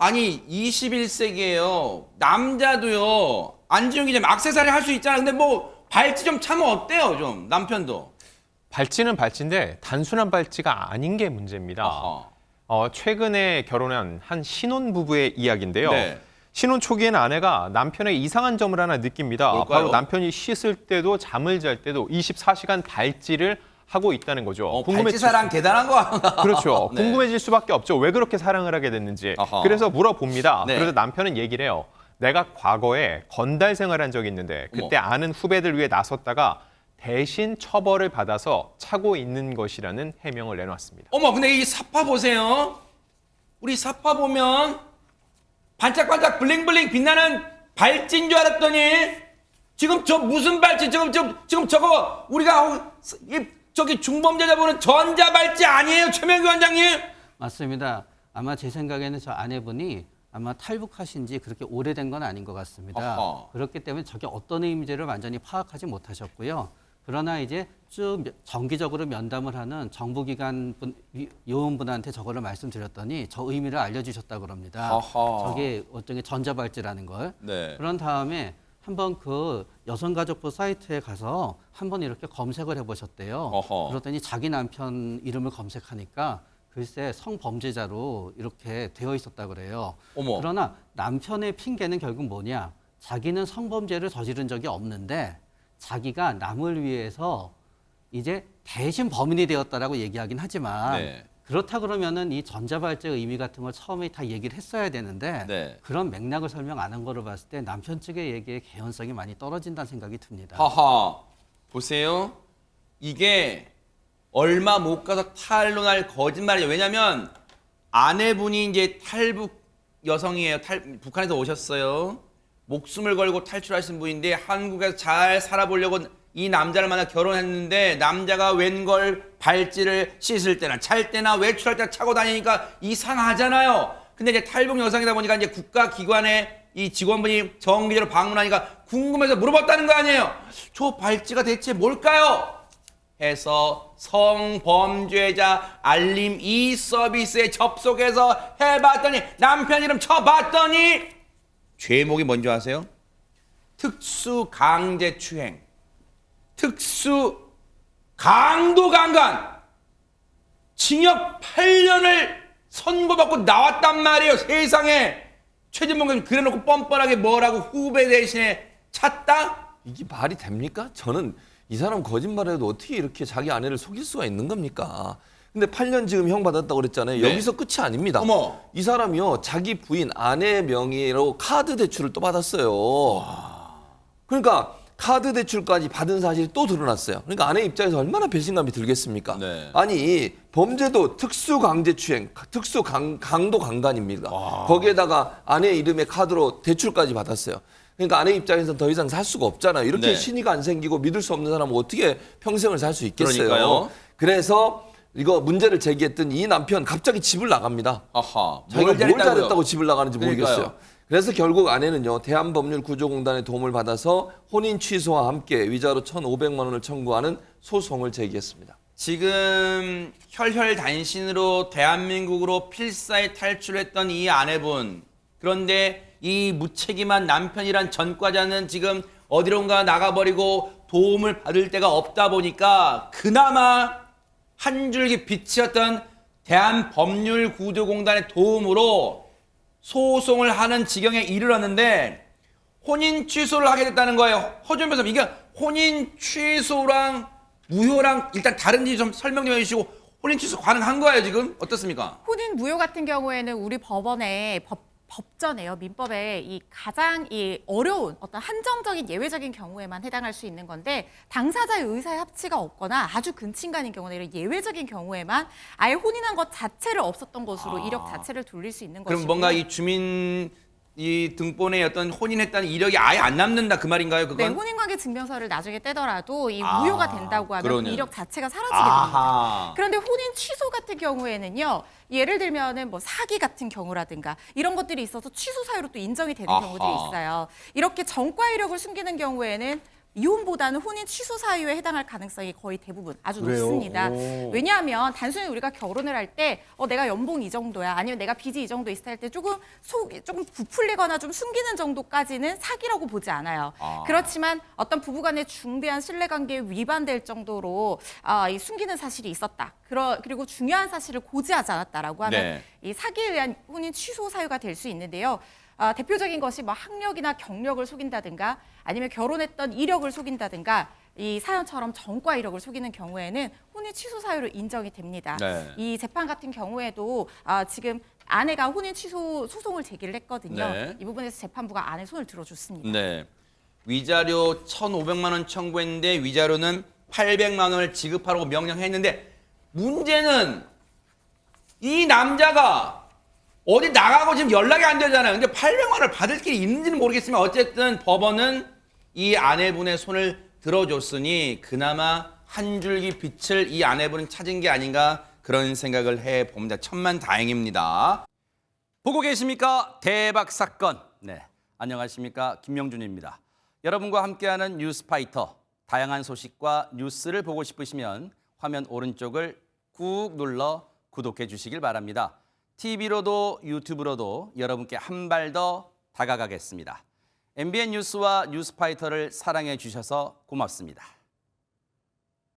아니 21세기에요. 남자도요. 안지용 기자님 악세사리 할 수 있잖아. 근데 뭐 발찌 좀 차면 어때요? 좀 남편도. 발찌는 발찌인데 단순한 발찌가 아닌 게 문제입니다. 최근에 결혼한 한 신혼부부의 이야기인데요. 네. 신혼 초기에는 아내가 남편의 이상한 점을 하나 느낍니다. 뭘까요? 바로 남편이 씻을 때도 잠을 잘 때도 24시간 발찌를 하고 있다는 거죠. 발찌사랑 대단한 거. 그렇죠. 네. 궁금해질 수밖에 없죠. 왜 그렇게 사랑을 하게 됐는지. 어허. 그래서 물어봅니다. 네. 그래서 남편은 얘기를 해요. 내가 과거에 건달 생활한 적이 있는데 그때 아는 후배들 위해 나섰다가 대신 처벌을 받아서 차고 있는 것이라는 해명을 내놨습니다. 어머, 근데 이 사파 보세요. 우리 사파 보면 반짝반짝 블링블링 빛나는 발찌인 줄 알았더니 지금 저 무슨 발찌? 지금 저거 우리가 저기 중범죄자 보는 전자발찌 아니에요, 최명규 원장님? 맞습니다. 아마 제 생각에는 저 아내분이 아마 탈북하신 지 그렇게 오래된 건 아닌 것 같습니다. 어허. 그렇기 때문에 저게 어떤 의미인지를 완전히 파악하지 못하셨고요. 그러나 이제 쭉 정기적으로 면담을 하는 정부기관 요원분한테 저거를 말씀드렸더니 저 의미를 알려주셨다고 그럽니다. 어허. 저게 어떤 전자발찌라는 걸. 네. 그런 다음에 한번 그 여성가족부 사이트에 가서 한번 이렇게 검색을 해보셨대요. 어허. 그랬더니 자기 남편 이름을 검색하니까 글쎄 성범죄자로 이렇게 되어 있었다 그래요. 어머. 그러나 남편의 핑계는 결국 뭐냐? 자기는 성범죄를 저지른 적이 없는데 자기가 남을 위해서 이제 대신 범인이 되었다라고 얘기하긴 하지만 네. 그렇다 그러면은 이 전자발찌의 의미 같은 걸 처음에 다 얘기를 했어야 되는데 네. 그런 맥락을 설명 안 한 거를 봤을 때 남편 측의 얘기의 개연성이 많이 떨어진다는 생각이 듭니다. 하하. 보세요. 이게 얼마 못 가서 탄로날 거짓말이에요. 왜냐면 아내분이 이제 탈북 여성이에요. 북한에서 오셨어요. 목숨을 걸고 탈출하신 분인데 한국에서 잘 살아보려고 이 남자를 만나 결혼했는데 남자가 웬걸 발찌를 씻을 때나 잘 때나 외출할 때 차고 다니니까 이상하잖아요. 근데 이제 탈북 여성이다 보니까 이제 국가기관에 이 직원분이 정기적으로 방문하니까 궁금해서 물어봤다는 거 아니에요. 저 발찌가 대체 뭘까요? 해서 성범죄자 알림 이 서비스에 접속해서 해봤더니 남편 이름 쳐봤더니 죄목이 뭔지 아세요? 특수 강제추행, 특수 강도강간, 징역 8년을 선고받고 나왔단 말이에요. 세상에. 최진봉 교수님 그래놓고 뻔뻔하게 뭐라고 후배 대신에 찾다? 이게 말이 됩니까? 저는 이 사람 거짓말해도 어떻게 이렇게 자기 아내를 속일 수가 있는 겁니까? 근데 8년 지금 형 받았다고 그랬잖아요. 네. 여기서 끝이 아닙니다. 어머. 이 사람이요. 자기 부인 아내 명의로 카드 대출을 또 받았어요. 그러니까 카드 대출까지 받은 사실이 또 드러났어요. 그러니까 아내 입장에서 얼마나 배신감이 들겠습니까? 네. 아니 범죄도 특수 강제추행, 특수 강도 강간입니다. 거기에다가 아내 이름의 카드로 대출까지 받았어요. 그러니까 아내 입장에서는 더 이상 살 수가 없잖아요. 이렇게 네. 신의가 안 생기고 믿을 수 없는 사람은 어떻게 평생을 살 수 있겠어요. 그러니까요. 그래서 이거 문제를 제기했던 이 남편 갑자기 집을 나갑니다. 아하. 자기가 뭘 잘했다고요? 잘했다고 집을 나가는지 그러니까요. 모르겠어요. 그래서 결국 아내는요. 대한법률구조공단의 도움을 받아서 혼인 취소와 함께 위자료 1,500만 원을 청구하는 소송을 제기했습니다. 지금 혈혈단신으로 대한민국으로 필사에 탈출했던 이 아내분. 그런데 이 무책임한 남편이란 전과자는 지금 어디론가 나가버리고 도움을 받을 데가 없다 보니까 그나마 한 줄기 빛이었던 대한법률구조공단의 도움으로 소송을 하는 지경에 이르렀는데 혼인 취소를 하게 됐다는 거예요. 허준 변호사님, 이게 혼인 취소랑 무효랑 일단 다른지 좀 설명 좀 해주시고 혼인 취소 가능한 거예요 지금? 어떻습니까? 혼인 무효 같은 경우에는 우리 법원에 법전에요. 민법에 이 가장 어려운 어떤 한정적인 예외적인 경우에만 해당할 수 있는 건데 당사자의 의사의 합치가 없거나 아주 근친간인 경우나 이런 예외적인 경우에만 아예 혼인한 것 자체를 없었던 것으로 이력 자체를 돌릴 수 있는 그럼 것이고 뭔가 이 주민 이 등본에 어떤 혼인했다는 이력이 아예 안 남는다 그 말인가요? 네, 그건? 혼인관계 증명서를 나중에 떼더라도 이 무효가 된다고 하면 그 그러네요. 이력 자체가 사라지게 됩니다. 아하. 그런데 혼인 취소 같은 경우에는요. 예를 들면은 뭐 사기 같은 경우라든가 이런 것들이 있어서 취소 사유로 또 인정이 되는 아하. 경우들이 있어요. 이렇게 전과 이력을 숨기는 경우에는 이혼보다는 혼인 취소 사유에 해당할 가능성이 거의 대부분 아주 그래요? 높습니다. 오. 왜냐하면 단순히 우리가 결혼을 할 때 내가 연봉 이 정도야 아니면 내가 빚이 이 정도 있을 때 조금 조금 부풀리거나 좀 숨기는 정도까지는 사기라고 보지 않아요. 그렇지만 어떤 부부간의 중대한 신뢰관계에 위반될 정도로 이 숨기는 사실이 있었다. 그리고 중요한 사실을 고지하지 않았다라고 하면 네. 이 사기에 의한 혼인 취소 사유가 될 수 있는데요. 대표적인 것이 뭐 학력이나 경력을 속인다든가 아니면 결혼했던 이력을 속인다든가 이 사연처럼 전과 이력을 속이는 경우에는 혼인 취소 사유로 인정이 됩니다. 네. 이 재판 같은 경우에도 지금 아내가 혼인 취소 소송을 제기를 했거든요. 네. 이 부분에서 재판부가 아내 손을 들어줬습니다. 네. 위자료 1,500만 원 청구했는데 위자료는 800만 원을 지급하라고 명령했는데 문제는 이 남자가 어디 나가고 지금 연락이 안 되잖아요. 근데 800만 원을 받을 길이 있는지는 모르겠지만 어쨌든 법원은 이 아내분의 손을 들어줬으니 그나마 한 줄기 빛을 이 아내분은 찾은 게 아닌가 그런 생각을 해봅니다. 천만다행입니다. 보고 계십니까? 대박 사건. 네, 안녕하십니까? 김명준입니다. 여러분과 함께하는 뉴스파이터. 다양한 소식과 뉴스를 보고 싶으시면 화면 오른쪽을 꾹 눌러 구독해 주시길 바랍니다. TV로도 유튜브로도 여러분께 한 발 더 다가가겠습니다. MBN 뉴스와 뉴스파이터를 사랑해 주셔서 고맙습니다.